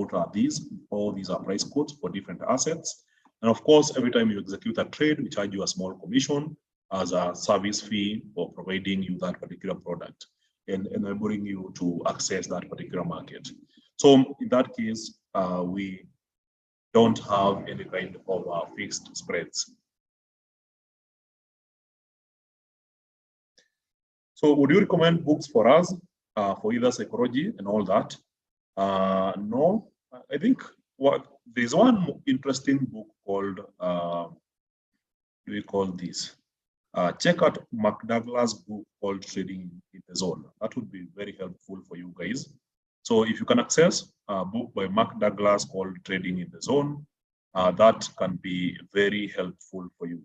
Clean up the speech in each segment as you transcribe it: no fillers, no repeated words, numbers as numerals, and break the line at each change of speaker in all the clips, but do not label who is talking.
what are these. All these are price quotes for different assets. And of course, every time you execute a trade, we charge you a small commission as a service fee for providing you that particular product and enabling you to access that particular market. So in that case, we don't have any kind of fixed spreads. So would you recommend books for us for either psychology and all that? No, I think there's one interesting book called, we call this, check out McDougall's book called Trading in the Zone. That would be very helpful for you guys. So if you can access a book by Mark Douglas called Trading in the Zone, that can be very helpful for you.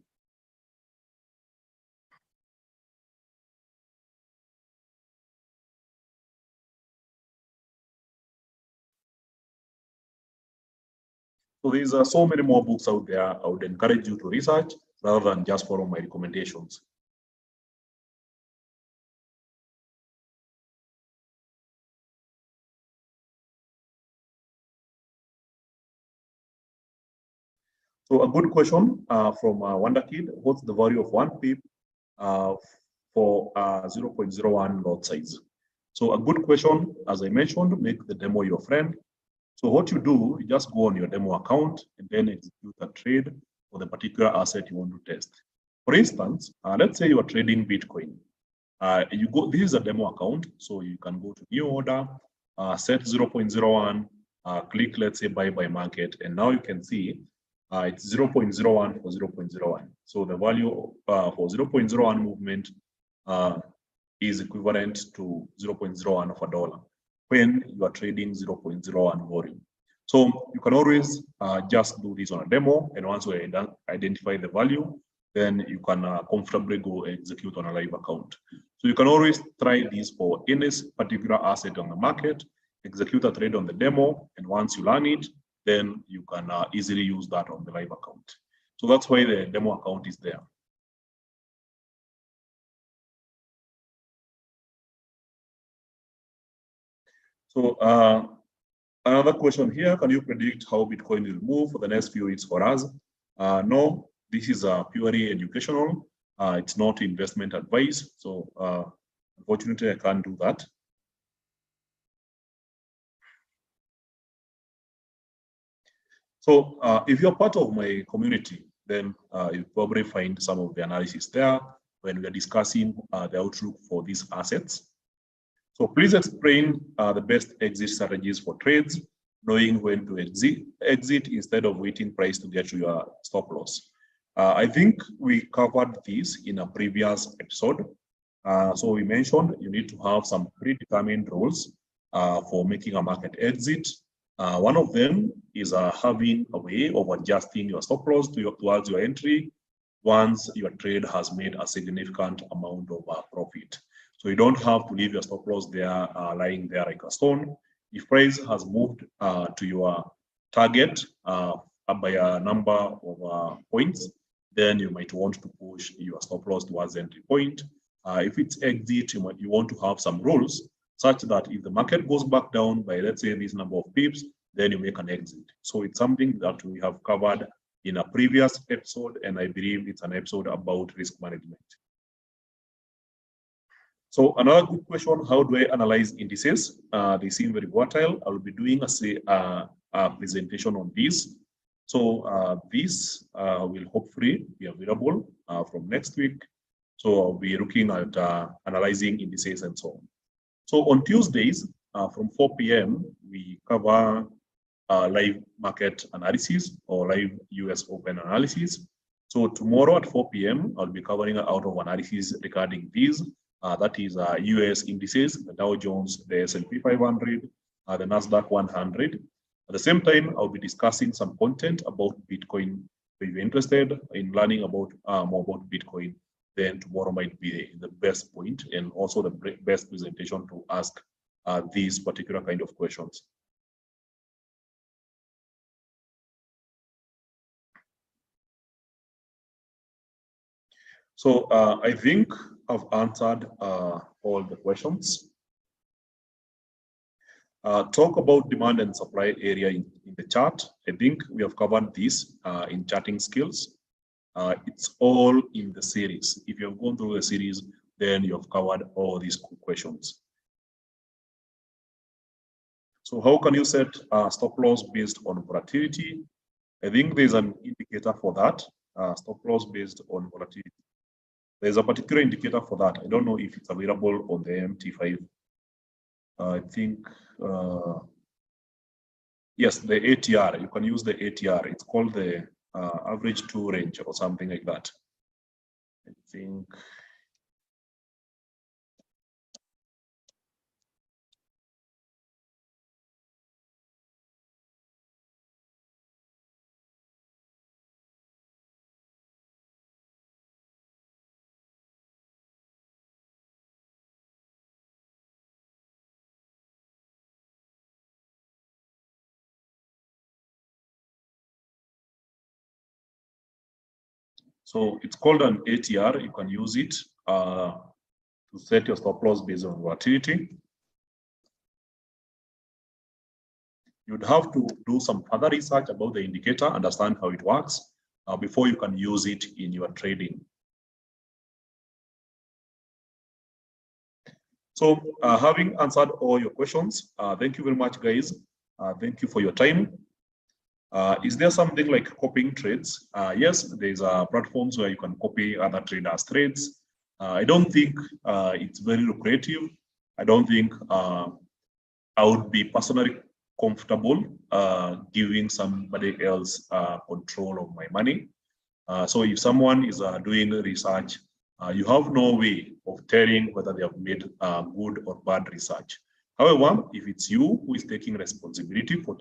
So there's so many more books out there. I would encourage you to research rather than just follow my recommendations. So a good question from Wonderkid: what's the value of 1 pip for 0.01 lot size? So a good question, as I mentioned, make the demo your friend. So what you do, you just go on your demo account and then execute a trade for the particular asset you want to test. For instance, let's say you are trading Bitcoin. This is a demo account, so you can go to new order, set 0.01, click, let's say, buy by market, and now you can see it's 0.01 for 0.01. So the value for 0.01 movement is equivalent to 0.01 of a dollar when you are trading 0.01 volume. So you can always just do this on a demo, and once you identify the value, then you can comfortably go execute on a live account. So you can always try this for any particular asset on the market, execute a trade on the demo, and once you learn it, then you can easily use that on the live account. So that's why the demo account is there. So another question here, can you predict how Bitcoin will move for the next few weeks for us? No, this is purely educational. It's not investment advice. So unfortunately, I can't do that. So if you're part of my community, then you'll probably find some of the analysis there when we're discussing the outlook for these assets. So please explain the best exit strategies for trades, knowing when to exit instead of waiting price to get to your stop loss. I think we covered this in a previous episode. So we mentioned you need to have some predetermined rules for making a market exit. One of them is having a way of adjusting your stop loss towards your entry once your trade has made a significant amount of profit. So you don't have to leave your stop loss there lying there like a stone. If price has moved to your target by a number of points, then you might want to push your stop loss towards the entry point. If it's exit, you want to have some rules such that if the market goes back down by, let's say, this number of pips, then you make an exit. So it's something that we have covered in a previous episode, and I believe it's an episode about risk management. So another good question, how do I analyze indices? They seem very volatile. I'll be doing a presentation on this. So this will hopefully be available from next week. So I'll be looking at analyzing indices and so on. So on Tuesdays from 4 p.m., we cover live market analysis or live US Open analysis. So tomorrow at 4 p.m., I'll be covering out of analysis regarding these. That is US indices, the Dow Jones, the S&P 500, the NASDAQ 100. At the same time, I'll be discussing some content about Bitcoin. If you're interested in learning about more about Bitcoin, then tomorrow might be the best point and also the best presentation to ask these particular kind of questions. So I think I've answered all the questions. Talk about demand and supply area in the chart. I think we have covered this in charting skills. It's all in the series. If you have gone through the series, then you have covered all these questions. So how can you set stop loss based on volatility? I think there's an indicator for that, stop loss based on volatility. There's a particular indicator for that. I don't know if it's available on the MT5. I think, yes, the ATR, you can use the ATR. It's called the average 2 range or something like that. I think. So it's called an ATR. You can use it to set your stop loss based on volatility. You'd have to do some further research about the indicator, understand how it works before you can use it in your trading. So having answered all your questions, thank you very much, guys. Thank you for your time. Is there something like copying trades? Yes, there's platforms where you can copy other traders' trades. I don't think it's very lucrative. I don't think I would be personally comfortable giving somebody else control of my money. So if someone is doing research, you have no way of telling whether they have made good or bad research. However, if it's you who is taking responsibility for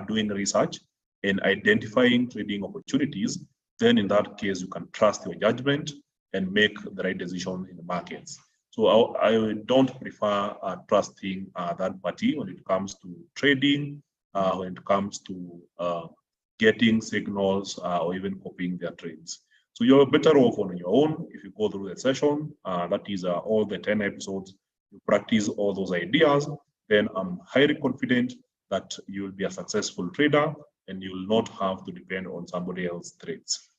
doing research and identifying trading opportunities, then in that case, you can trust your judgment and make the right decision in the markets. So I don't prefer trusting that party when it comes to trading, when it comes to getting signals or even copying their trades. So you're better off on your own if you go through the session. That is all the 10 episodes. You practice all those ideas, then I'm highly confident that you will be a successful trader and you will not have to depend on somebody else's trades.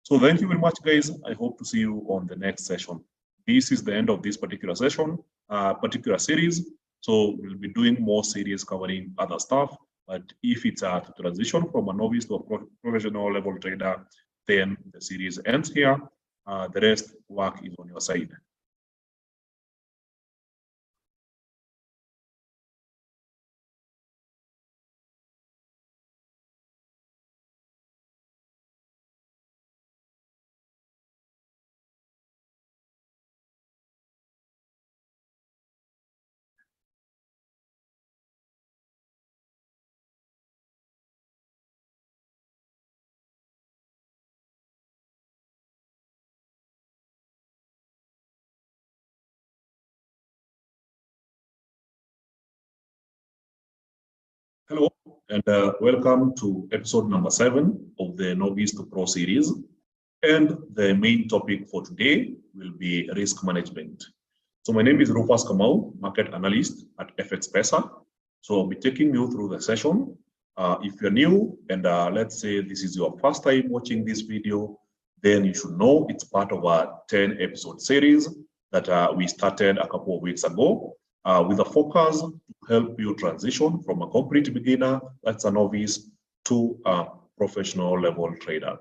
So thank you very much, guys. I hope to see you on the next session. This is the end of this particular session, particular series. So we'll be doing more series covering other stuff. But if it's a transition from a novice to a professional level trader, then the series ends here. The rest work is on your side. Hello, and welcome to episode number 7 of the Novice to Pro series. And the main topic for today will be risk management. So my name is Rufus Kamau, market analyst at FX Pesa. So I'll be taking you through the session. If you're new and let's say this is your first time watching this video, then you should know it's part of a 10 episode series that we started a couple of weeks ago with a focus to help you transition from a complete beginner, that's a novice, to a professional level trader.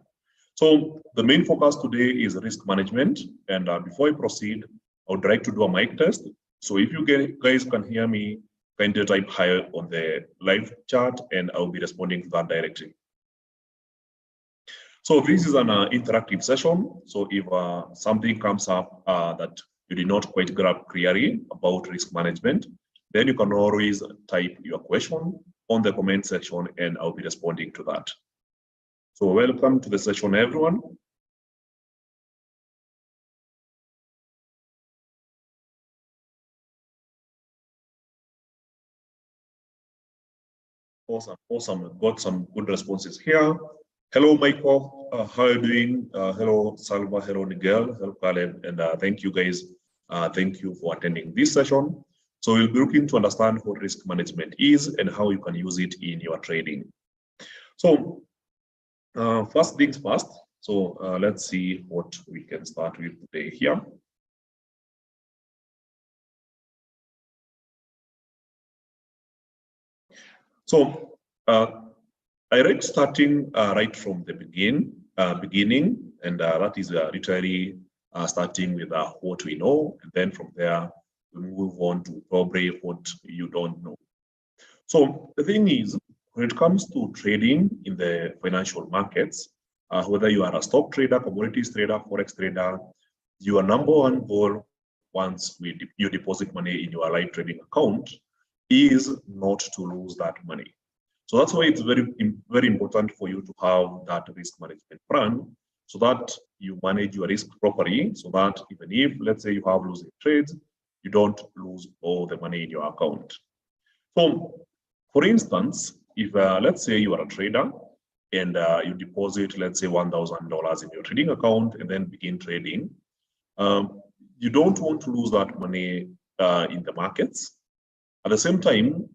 So the main focus today is risk management. And before I proceed, I would like to do a mic test. So if you guys can hear me, kindly type higher on the live chat and I'll be responding to that directly. So this is an interactive session. So if something comes up that you did not quite grab clearly about risk management, then you can always type your question on the comment section and I'll be responding to that. So welcome to the session, everyone. Awesome. Got some good responses here. Hello, Michael. How are you doing? Hello, Salva. Hello, Miguel. Hello, Caleb. And thank you, guys. Thank you for attending this session. So we'll be looking to understand what risk management is and how you can use it in your trading. So first things first. So let's see what we can start with today here. So I read starting right from the beginning, and that is literally starting with what we know, and then from there we move on to probably what you don't know. So the thing is, when it comes to trading in the financial markets, whether you are a stock trader, commodities trader, forex trader, your number one goal once you deposit money in your live trading account is not to lose that money. So that's why it's very important for you to have that risk management plan so that you manage your risk properly, so that even if, let's say, you have losing trades, you don't lose all the money in your account. So, for instance, if let's say you are a trader and you deposit, let's say, $1,000 in your trading account and then begin trading, you don't want to lose that money in the markets. At the same time,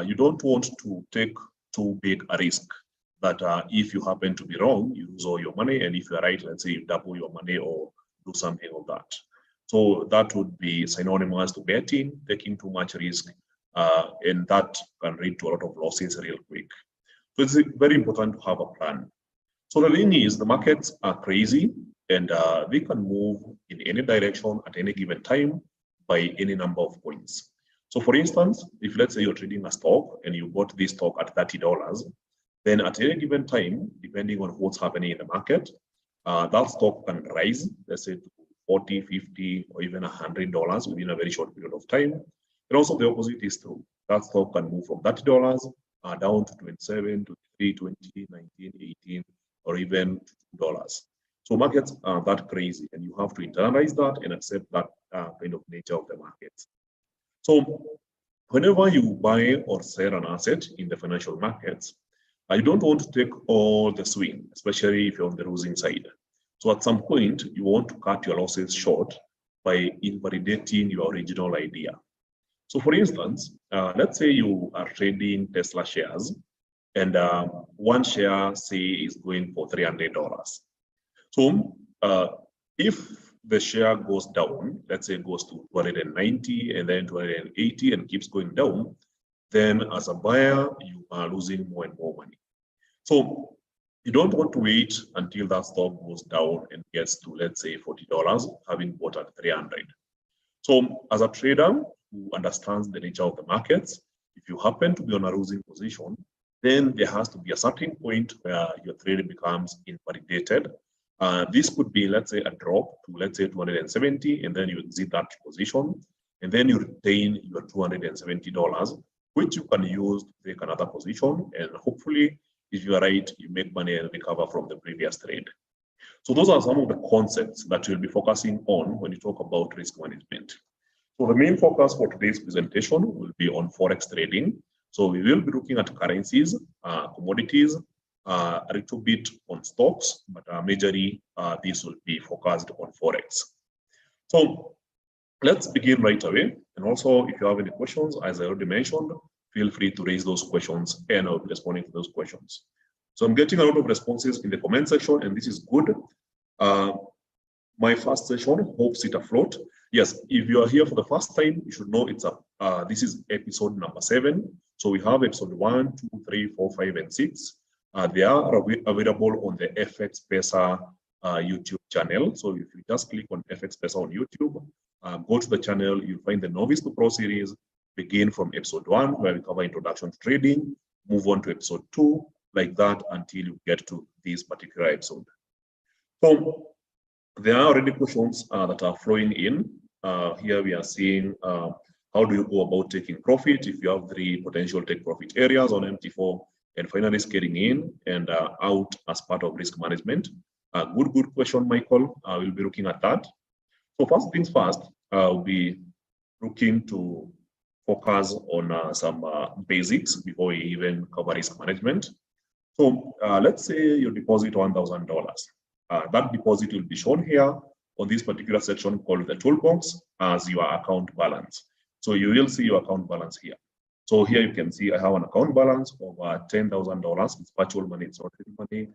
you don't want to take too big a risk that if you happen to be wrong, you lose all your money, and if you're right, let's say you double your money or do something of that. So that would be synonymous to betting, taking too much risk, and that can lead to a lot of losses real quick. So it's very important to have a plan. So the thing is, the markets are crazy, and they can move in any direction at any given time by any number of points. So for instance, if let's say you're trading a stock and you bought this stock at $30, then at any given time, depending on what's happening in the market, that stock can rise, let's say to $40, $50, or even $100 within a very short period of time. And also the opposite is true. That stock can move from $30 down to 27, 23, 20, 19, 18, or even $2. So markets are that crazy, and you have to internalize that and accept that kind of nature of the market. So whenever you buy or sell an asset in the financial markets, you don't want to take all the swing, especially if you're on the losing side. So at some point, you want to cut your losses short by invalidating your original idea. So for instance, let's say you are trading Tesla shares, and one share, say, is going for $300. So if the share goes down, let's say it goes to 290 and then 280 and keeps going down, then as a buyer, you are losing more and more money. So you don't want to wait until that stock goes down and gets to, let's say, $40, having bought at 300. So as a trader who understands the nature of the markets, if you happen to be on a losing position, then there has to be a certain point where your trade becomes invalidated. This could be, let's say, a drop to, let's say, 270, and then you exit that position, and then you retain your $270, which you can use to take another position, and hopefully, if you are right, you make money and recover from the previous trade. So those are some of the concepts that we'll be focusing on when you talk about risk management. So the main focus for today's presentation will be on forex trading. So we will be looking at currencies, commodities, a little bit on stocks, but majorly this will be focused on forex. So let's begin right away. And also, if you have any questions, as I already mentioned, feel free to raise those questions and I'll be responding to those questions. So I'm getting a lot of responses in the comment section, and this is good. My first session, Hope Sit Afloat. Yes, if you are here for the first time, you should know it's this is episode number 7. So we have episode 1, 2, 3, 4, 5, and 6. They are available on the FX Pesa YouTube channel. So if you just click on FX Pesa on YouTube, go to the channel, you'll find the Novice to Pro series, begin from episode 1, where we cover introduction to trading, move on to episode 2, like that until you get to this particular episode. So there are already questions that are flowing in. Here we are seeing how do you go about taking profit if you have 3 potential take profit areas on MT4, and finally scaling in and out as part of risk management. Good question, Michael. We'll be looking at that. So first things first, we'll be looking to focus on some basics before we even cover risk management. So let's say you deposit $1,000. That deposit will be shown here on this particular section called the toolbox as your account balance. So So you will see your account balance here. So here you can see I have an account balance of $10,000. It's virtual money, it's not real money.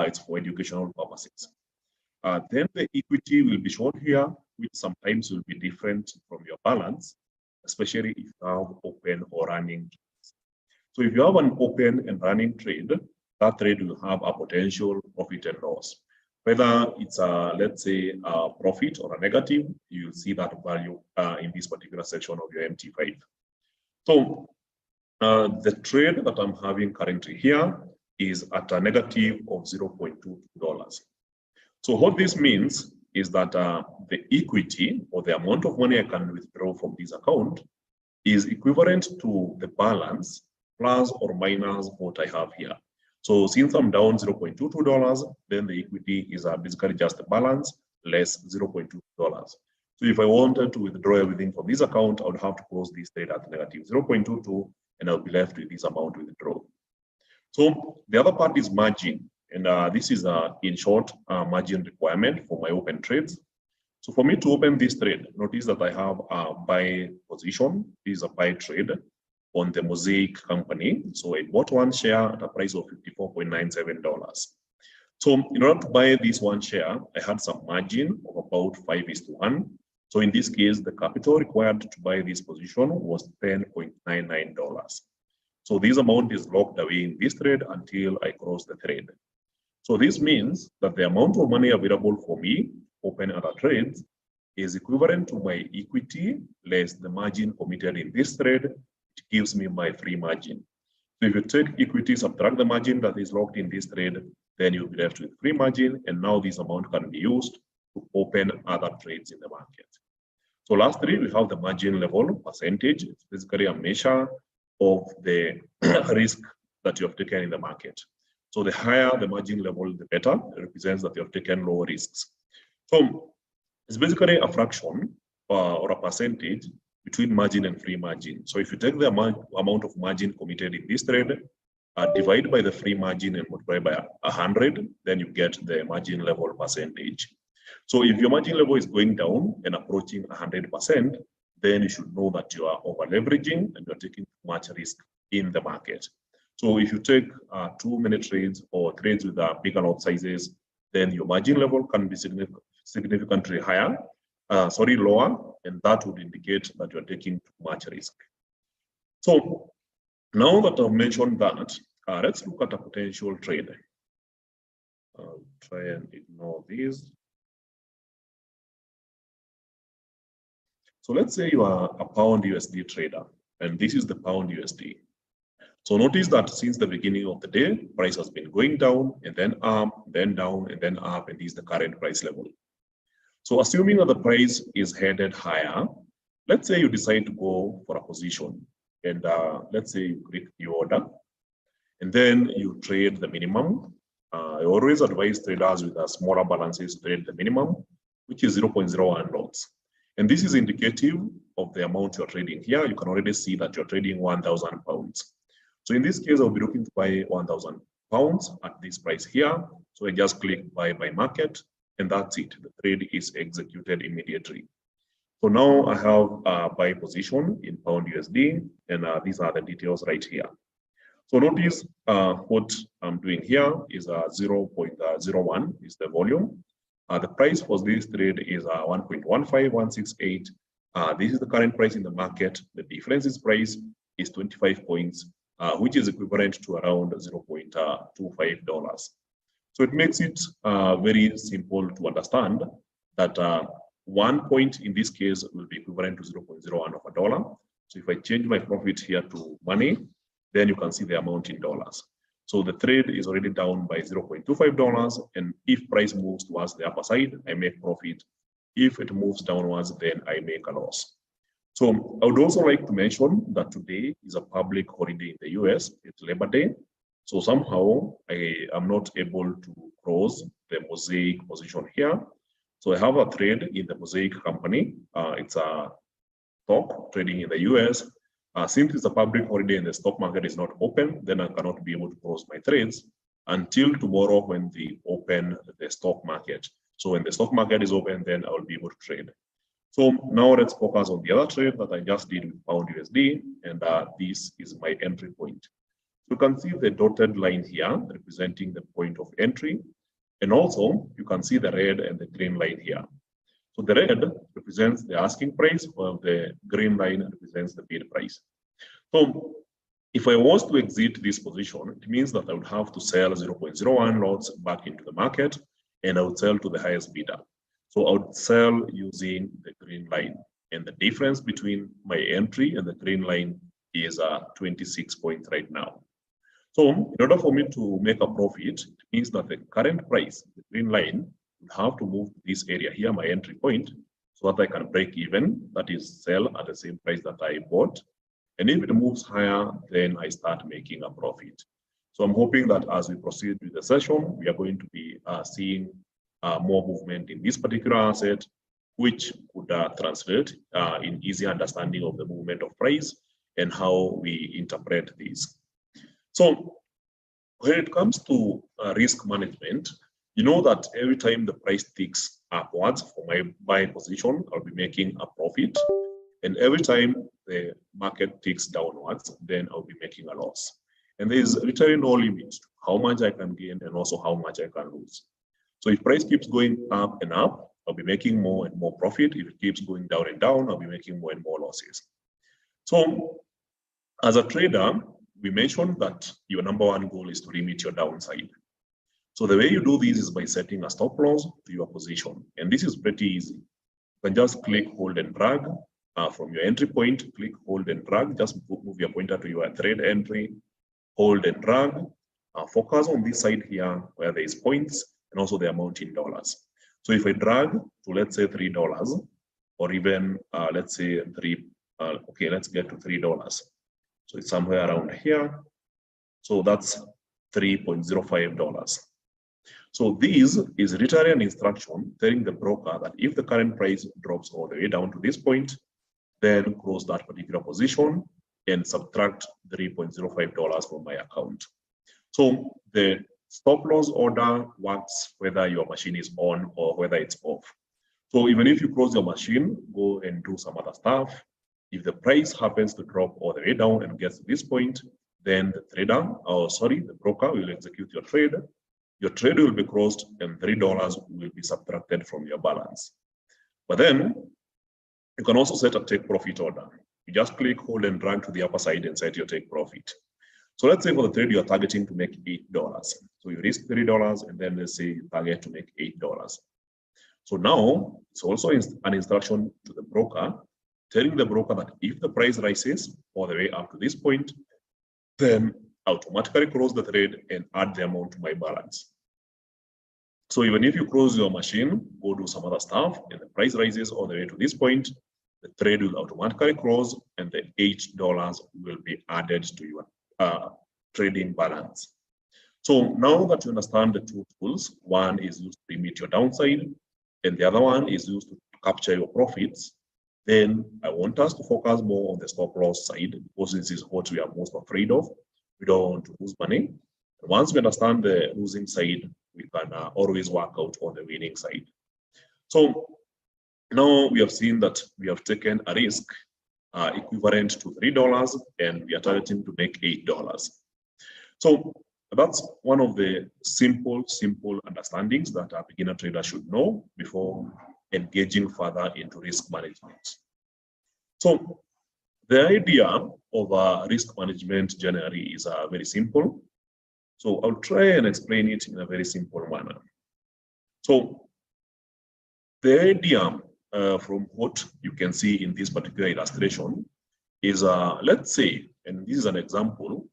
It's for educational purposes. Then the equity will be shown here, which sometimes will be different from your balance, especially if you have open or running trades. So if you have an open and running trade, that trade will have a potential profit and loss. Whether it's let's say a profit or a negative, you'll see that value in this particular section of your MT5. So the trade that I'm having currently here is at a negative of $0.22. So what this means is that the equity or the amount of money I can withdraw from this account is equivalent to the balance plus or minus what I have here. So since I'm down $0.22, then the equity is basically just the balance less $0.22. So if I wanted to withdraw everything from this account, I would have to close this trade at negative 0.22, and I'll be left with this amount to withdraw. So the other part is margin. And this is, in short, margin requirement for my open trades. So for me to open this trade, notice that I have a buy position. This is a buy trade on the Mosaic company. So I bought one share at a price of $54.97. So in order to buy this one share, I had some margin of about 5:1. So in this case, the capital required to buy this position was $10.99. So this amount is locked away in this trade until I close the trade. So this means that the amount of money available for me open other trades is equivalent to my equity less the margin committed in this trade. It gives me my free margin. So if you take equity, subtract the margin that is locked in this trade, then you'll be left with free margin. And now this amount can be used to open other trades in the market. So lastly, we have the margin level percentage. It's basically a measure of the risk that you have taken in the market. So the higher the margin level, the better. It represents that you have taken low risks. So it's basically a fraction or a percentage between margin and free margin. So if you take the amount of margin committed in this trade, divide by the free margin and multiply by 100, then you get the margin level percentage. So if your margin level is going down and approaching 100%, then you should know that you are over leveraging and you're taking too much risk in the market. So if you take too many trades or trades with bigger lot sizes, then your margin level can be significantly higher, lower, and that would indicate that you're taking too much risk. So now that I've mentioned that, let's look at a potential trade. I'll try and ignore these. So let's say you are a pound USD trader, and this is the pound USD. So notice that since the beginning of the day, price has been going down and then up, then down and then up, and this is the current price level. So assuming that the price is headed higher, let's say you decide to go for a position, and let's say you click the order, and then you trade the minimum. I always advise traders with smaller balances to trade the minimum, which is 0.01 lots. And this is indicative of the amount you're trading here. You can already see that you're trading 1,000 pounds. So in this case, I'll be looking to buy 1,000 pounds at this price here. So I just click buy by market, and that's it. The trade is executed immediately. So now I have a buy position in pound USD, and these are the details right here. So notice what I'm doing here is 0.01 is the volume. The price for this trade is 1.15168. This is the current price in the market. The difference in price is 25 points, which is equivalent to around $0.25. So it makes it very simple to understand that 1 point in this case will be equivalent to 0.01 of a dollar. So if I change my profit here to money, then you can see the amount in dollars. So the trade is already down by $0.25, and if price moves towards the upper side, I make profit. If it moves downwards, then I make a loss. So I would also like to mention that today is a public holiday in the US. It's Labor Day. So somehow I am not able to close the Mosaic position here. So I have a trade in the Mosaic company. It's a stock trading in the US. Since it's a public holiday and the stock market is not open, then I cannot be able to close my trades until tomorrow when they open the stock market. So when the stock market is open, then I will be able to trade. So now let's focus on the other trade that I just did with pound USD, and this is my entry point. You can see the dotted line here representing the point of entry, and also you can see the red and the green line here. So the red represents the asking price, while the green line represents the bid price. So if I was to exit this position, it means that I would have to sell 0.01 lots back into the market, and I would sell to the highest bidder. So I would sell using the green line, and the difference between my entry and the green line is 26 points right now. So in order for me to make a profit, it means that the current price, the green line, would have to move to this area here, my entry point, so that I can break even, that is sell at the same price that I bought. And if it moves higher, then I start making a profit. So I'm hoping that as we proceed with the session, we are going to be seeing more movement in this particular asset, which could translate in easy understanding of the movement of price and how we interpret this. So when it comes to risk management, you know that every time the price ticks upwards for my buying position, I'll be making a profit. And every time the market ticks downwards, then I'll be making a loss. And there's literally no limit to how much I can gain and also how much I can lose. So if price keeps going up and up, I'll be making more and more profit. If it keeps going down and down, I'll be making more and more losses. So as a trader, we mentioned that your number one goal is to limit your downside. So the way you do this is by setting a stop loss to your position. And this is pretty easy. You can just click, hold, and drag from your entry point, click, hold, and drag. Just move your pointer to your trade entry, hold and drag. Focus on this side here where there is points and also the amount in dollars. So if I drag to, let's say, $3, or even let's say okay, let's get to $3. So it's somewhere around here. So that's $3.05. So this is literally an instruction telling the broker that if the current price drops all the way down to this point, then close that particular position and subtract $3.05 from my account. So the stop loss order works whether your machine is on or whether it's off. So even if you close your machine, go and do some other stuff. If the price happens to drop all the way down and gets to this point, then the broker will execute your trade. Your trade will be closed and $3 will be subtracted from your balance. But then you can also set a take profit order. You just click, hold, and drag to the upper side and set your take profit. So let's say for the trade you're targeting to make $8. So you risk $3 and then let's say you target to make $8. So now it's also an instruction to the broker, telling the broker that if the price rises all the way up to this point, then automatically close the trade and add the amount to my balance. So even if you close your machine, go do some other stuff, and the price rises all the way to this point, the trade will automatically close and the $8 will be added to your trading balance. So now that you understand the two tools, one is used to limit your downside, and the other one is used to capture your profits, then I want us to focus more on the stop loss side, because this is what we are most afraid of. We don't want to lose money. And once we understand the losing side, we can always work out on the winning side. So now we have seen that we have taken a risk equivalent to $3 and we are targeting to make $8. So that's one of the simple understandings that a beginner trader should know before engaging further into risk management. So the idea of risk management generally is very simple. So I'll try and explain it in a very simple manner. So the idea from what you can see in this particular illustration is, let's say, and this is an example,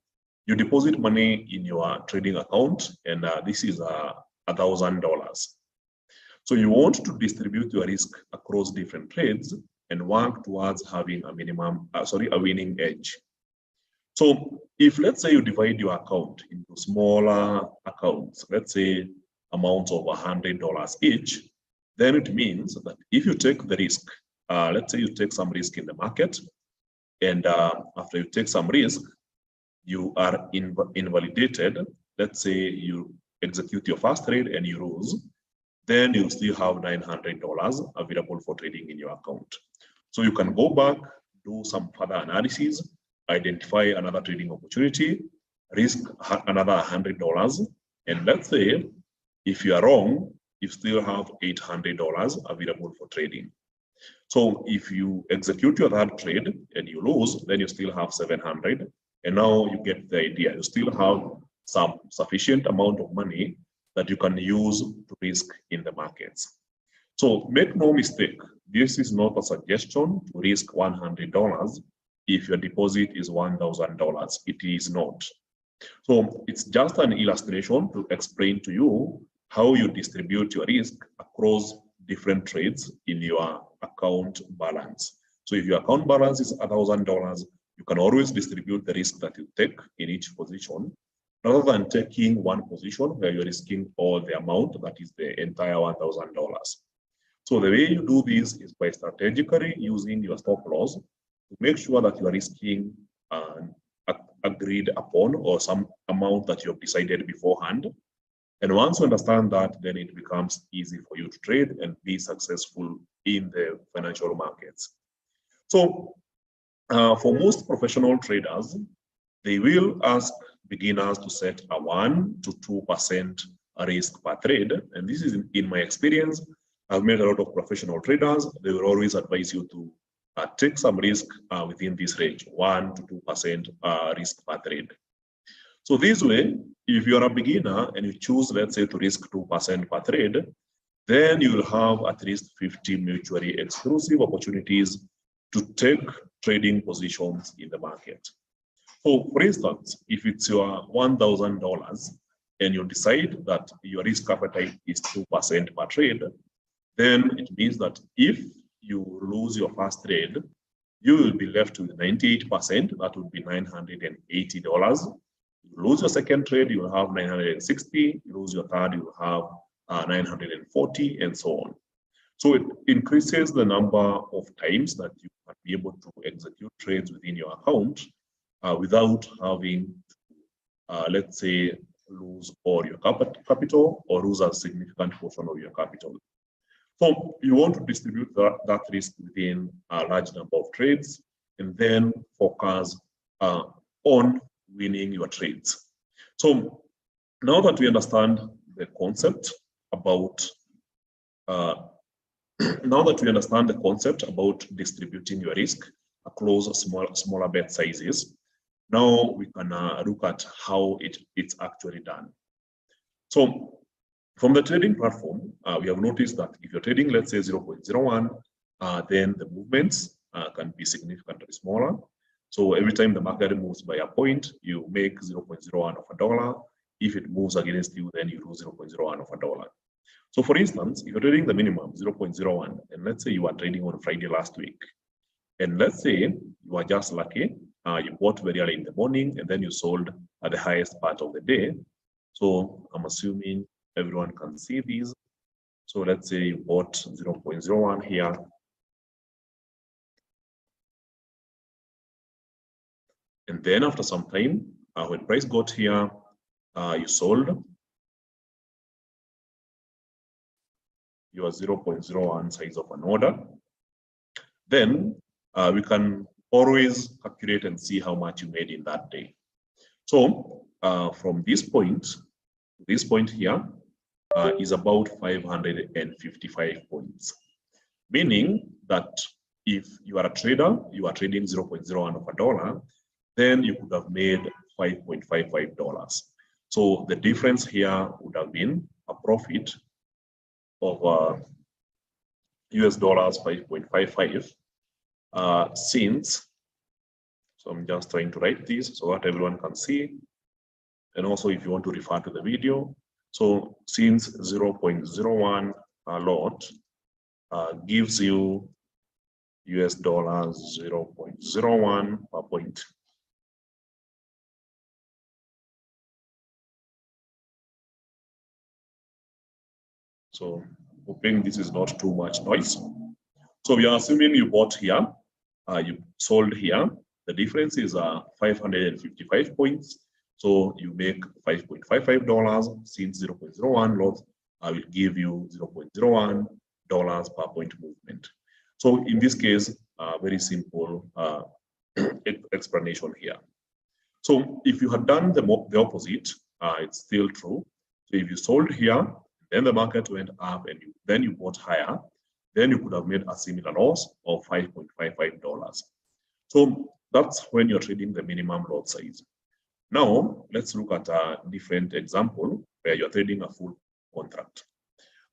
you deposit money in your trading account, and this is $1,000. So you want to distribute your risk across different trades and work towards having a winning edge. So if, let's say, you divide your account into smaller accounts, let's say amounts of $100 each, then it means that if you take the risk, let's say you take some risk in the market, and after you take some risk, you are invalidated. Let's say you execute your first trade and you lose, then you still have $900 available for trading in your account. So you can go back, do some further analysis, identify another trading opportunity, risk another $100, and let's say if you are wrong, you still have $800 available for trading. So if you execute your third trade and you lose, then you still have 700. And now you get the idea. You still have some sufficient amount of money that you can use to risk in the markets. So make no mistake, this is not a suggestion to risk $100 if your deposit is $1,000. It is not. So it's just an illustration to explain to you how you distribute your risk across different trades in your account balance. So if your account balance is $1,000, you can always distribute the risk that you take in each position, rather than taking one position where you're risking all the amount that is the entire $1,000. So the way you do this is by strategically using your stop loss to make sure that you are risking agreed upon or some amount that you have decided beforehand. And once you understand that, then it becomes easy for you to trade and be successful in the financial markets. So for most professional traders, they will ask beginners to set a 1 to 2% risk per trade. And this is in my experience. I've met a lot of professional traders. They will always advise you to take some risk within this range, 1 to 2% risk per trade. So this way, if you're a beginner and you choose, let's say, to risk 2% per trade, then you will have at least 50 mutually exclusive opportunities to take trading positions in the market. So for instance, if it's your $1,000 and you decide that your risk appetite is 2% per trade, then it means that if you lose your first trade, you will be left with 98%, that would be $980. You lose your second trade, you will have 960. You lose your third, you will have 940, and so on. So it increases the number of times that you can be able to execute trades within your account without having, let's say, lose all your capital or lose a significant portion of your capital. So you want to distribute that risk within a large number of trades and then focus on winning your trades. So now that we understand the concept about distributing your risk across smaller bet sizes, now we can look at how it's actually done. So from the trading platform, we have noticed that if you're trading, let's say 0.01, then the movements can be significantly smaller. So every time the market moves by a point, you make 0.01 of a dollar. If it moves against you, then you lose 0.01 of a dollar. So for instance, if you're trading the minimum 0.01, and let's say you are trading on Friday last week, and let's say you are just lucky, you bought very early in the morning, and then you sold at the highest part of the day. So I'm assuming everyone can see these. So let's say you bought 0.01 here. And then after some time, when price got here, you sold your 0.01 size of an order. Then we can always calculate and see how much you made in that day. So from this point here is about 555 points, meaning that if you are a trader, you are trading 0.01 of a dollar, then you could have made $5.55. So the difference here would have been a profit of US dollars 5.55 since, so I'm just trying to write this so that everyone can see. And also if you want to refer to the video, so since 0.01 lot gives you US dollars 0.01 per point. So hoping this is not too much noise. So we are assuming you bought here, you sold here. The difference is 555 points. So you make $5.55 since 0.01 lot I will give you $0.01 per point movement. So in this case, very simple explanation here. So if you had done the opposite, it's still true. So if you sold here, then the market went up and then you bought higher, then you could have made a similar loss of $5.55. So that's when you're trading the minimum lot size. Now, let's look at a different example where you're trading a full contract.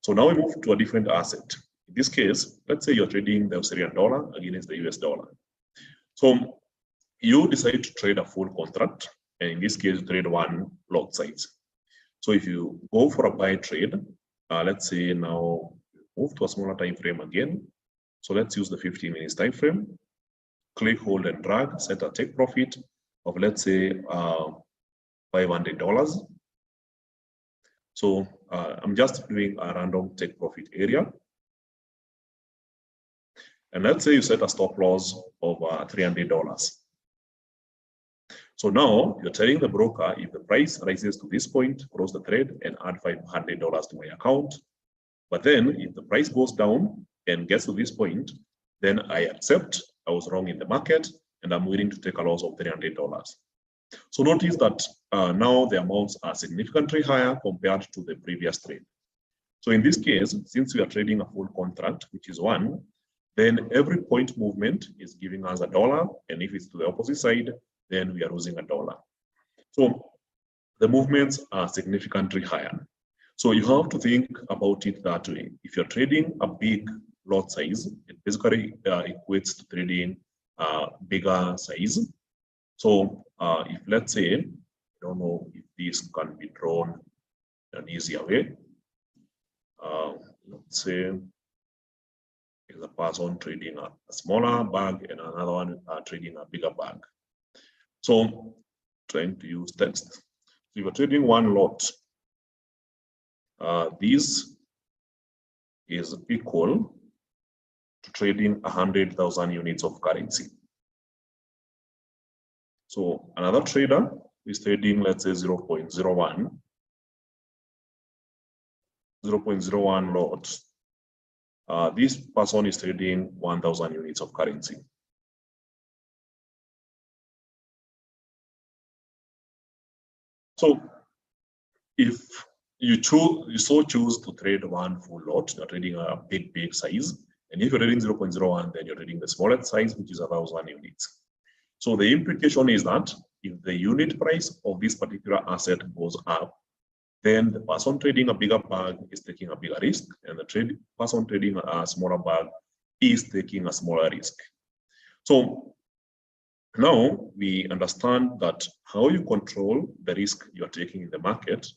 So now we move to a different asset. In this case, let's say you're trading the Australian dollar against the US dollar. So you decide to trade a full contract, and in this case, you trade one lot size. So if you go for a buy trade, let's say now move to a smaller time frame again. So let's use the 15 minutes time frame. Click, hold, and drag. Set a take profit of, let's say, $500. So I'm just doing a random take profit area. And let's say you set a stop loss of $300. So now you're telling the broker, if the price rises to this point, close the trade and add $500 to my account. But then if the price goes down and gets to this point, then I accept I was wrong in the market and I'm willing to take a loss of $300. So notice that now the amounts are significantly higher compared to the previous trade. So in this case, since we are trading a full contract, which is one, then every point movement is giving us $1. And if it's to the opposite side, then we are losing $1. So the movements are significantly higher. So you have to think about it that way. If you're trading a big lot size, it basically equates to trading bigger size. So if let's say, I don't know if this can be drawn in an easier way. Let's say there's a person trading a smaller bag and another one trading a bigger bag. So trying to use text. So if you're trading one lot, this is equal to trading 100,000 units of currency. So another trader is trading, let's say, 0.01 lot. This person is trading 1,000 units of currency. So if you choose to trade one full lot, you're trading a big size. And if you're trading 0.01, then you're trading the smallest size, which is 1,000 units. So the implication is that if the unit price of this particular asset goes up, then the person trading a bigger bag is taking a bigger risk, and the person trading a smaller bag is taking a smaller risk. So now we understand that how you control the risk you're taking in the market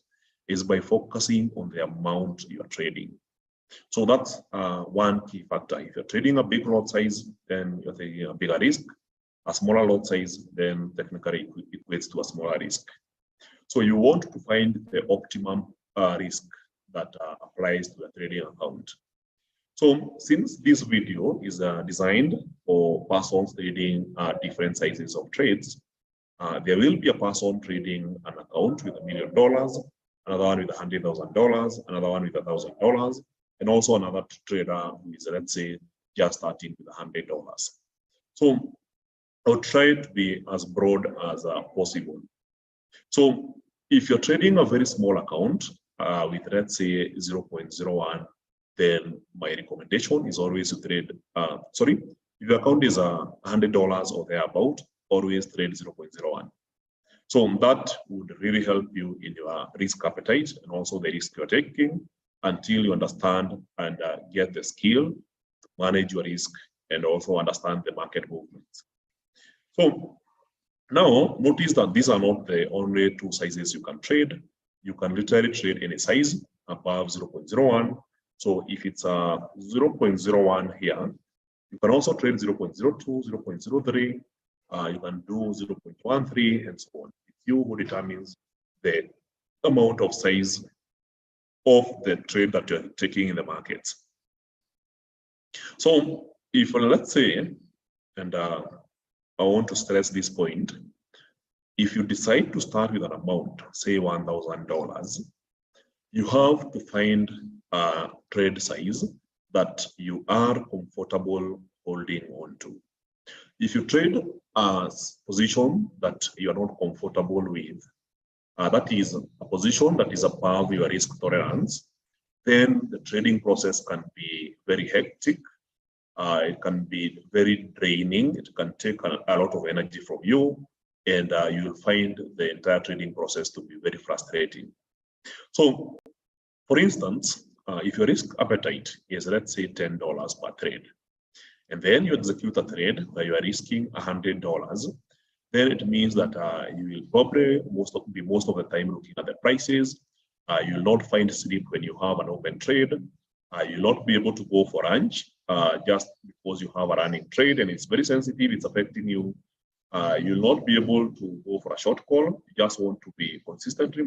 is by focusing on the amount you're trading. So that's one key factor. If you're trading a big lot size, then you're taking a bigger risk. A smaller lot size then technically equates to a smaller risk. So you want to find the optimum risk that applies to a trading account. So since this video is designed for persons trading different sizes of trades, there will be a person trading an account with $1 million, another one with $100,000, another one with $1,000, and also another trader who is, let's say, just starting with $100. So I'll try to be as broad as possible. So if you're trading a very small account with, let's say, 0.01, then my recommendation is always to trade, if your account is $100 or thereabout, always trade 0.01. So that would really help you in your risk appetite and also the risk you're taking until you understand and get the skill to manage your risk and also understand the market movements. So now notice that these are not the only two sizes you can trade. You can literally trade any size above 0.01. So if it's a 0.01 here, you can also trade 0.02, 0.03. You can do 0.13 and so on. It's you who determines the amount of size of the trade that you're taking in the markets. So if let's say, and I want to stress this point, if you decide to start with an amount, say $1,000, you have to find a trade size that you are comfortable holding on to. If you trade a position that you are not comfortable with, that is a position that is above your risk tolerance, then the trading process can be very hectic. It can be very draining. It can take a lot of energy from you, and you'll find the entire trading process to be very frustrating. So, for instance, if your risk appetite is, let's say, $10 per trade, and then you execute a trade where you are risking $100, then it means that you will probably most of the time looking at the prices. You will not find sleep when you have an open trade. You'll not be able to go for lunch just because you have a running trade and it's very sensitive, it's affecting you. You'll not be able to go for a short call. You just want to be consistently